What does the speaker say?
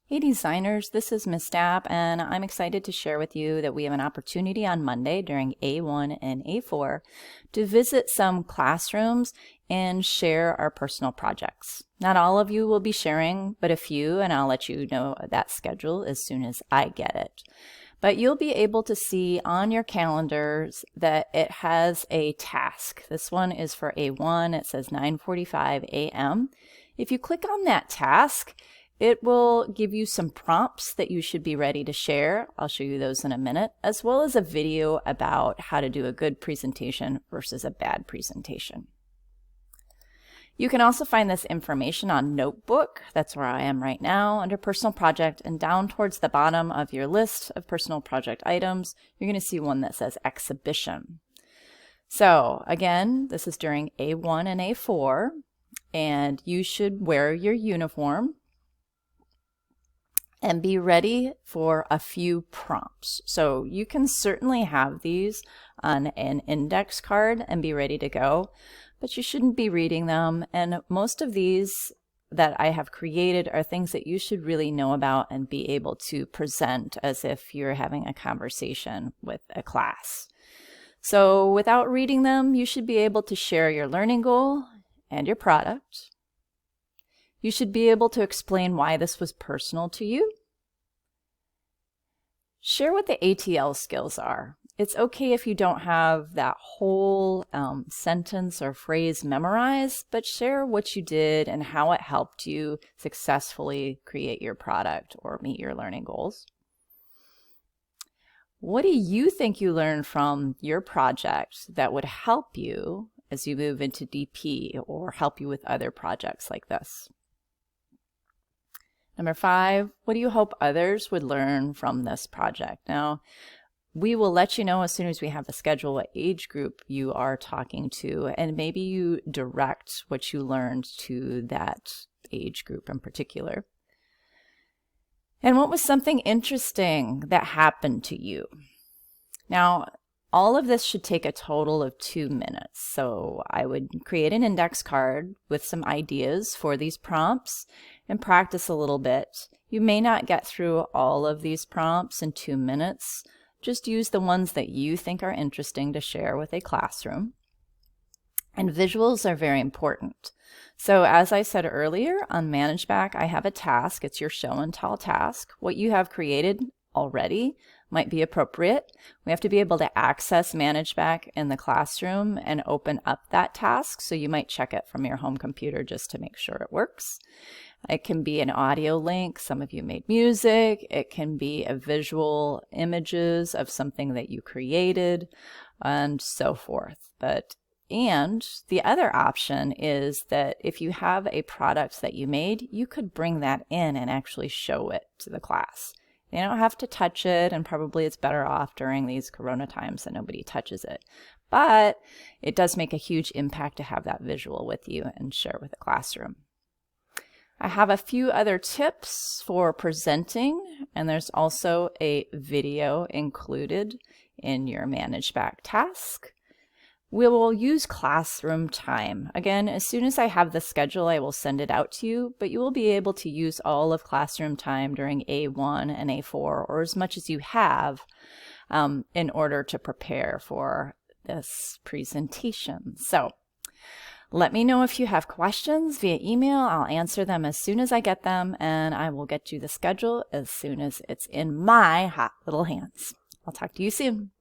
Hey designers, this is Ms. Stapp, and I'm excited to share with you that we have an opportunity on Monday during A1 and A4 to visit some classrooms and share our personal projects. Not all of you will be sharing, but a few, and I'll let you know that schedule as soon as I get it. But you'll be able to see on your calendars that it has a task. This one is for A1. It says 9:45 a.m. If you click on that task, it will give you some prompts that you should be ready to share. I'll show you those in a minute, as well as a video about how to do a good presentation versus a bad presentation. You can also find this information on Notebook. That's where I am right now, under Personal Project, and down towards the bottom of your list of personal project items, you're going to see one that says Exhibition. So again, this is during A1 and A4, and you should wear your uniform and be ready for a few prompts. So you can certainly have these on an index card and be ready to go, but you shouldn't be reading them. And most of these that I have created are things that you should really know about and be able to present as if you're having a conversation with a class. So without reading them, you should be able to share your learning goal and your product. You should be able to explain why this was personal to you. Share what the ATL skills are. It's okay if you don't have that whole sentence or phrase memorized, but share what you did and how it helped you successfully create your product or meet your learning goals. What do you think you learned from your project that would help you as you move into DP or help you with other projects like this? Number 5, what do you hope others would learn from this project? Now, we will let you know as soon as we have the schedule what age group you are talking to, and maybe you direct what you learned to that age group in particular. And what was something interesting that happened to you? Now, all of this should take a total of 2 minutes. So I would create an index card with some ideas for these prompts and practice a little bit. You may not get through all of these prompts in 2 minutes. Just use the ones that you think are interesting to share with a classroom. And visuals are very important. So as I said earlier, on ManageBack, I have a task. It's your show and tell task. What you have created already might be appropriate. We have to be able to access ManageBack in the classroom and open up that task. So you might check it from your home computer just to make sure it works. It can be an audio link. Some of you made music. It can be a visual images of something that you created and so forth. And the other option is that if you have a product that you made, you could bring that in and actually show it to the class. They don't have to touch it, and probably it's better off during these Corona times that nobody touches it. But it does make a huge impact to have that visual with you and share with the classroom. I have a few other tips for presenting, and there's also a video included in your ManageBack task. We will use classroom time. Again, as soon as I have the schedule, I will send it out to you, but you will be able to use all of classroom time during A1 and A4, or as much as you have, in order to prepare for this presentation. So let me know if you have questions via email. I'll answer them as soon as I get them, and I will get you the schedule as soon as it's in my hot little hands. I'll talk to you soon.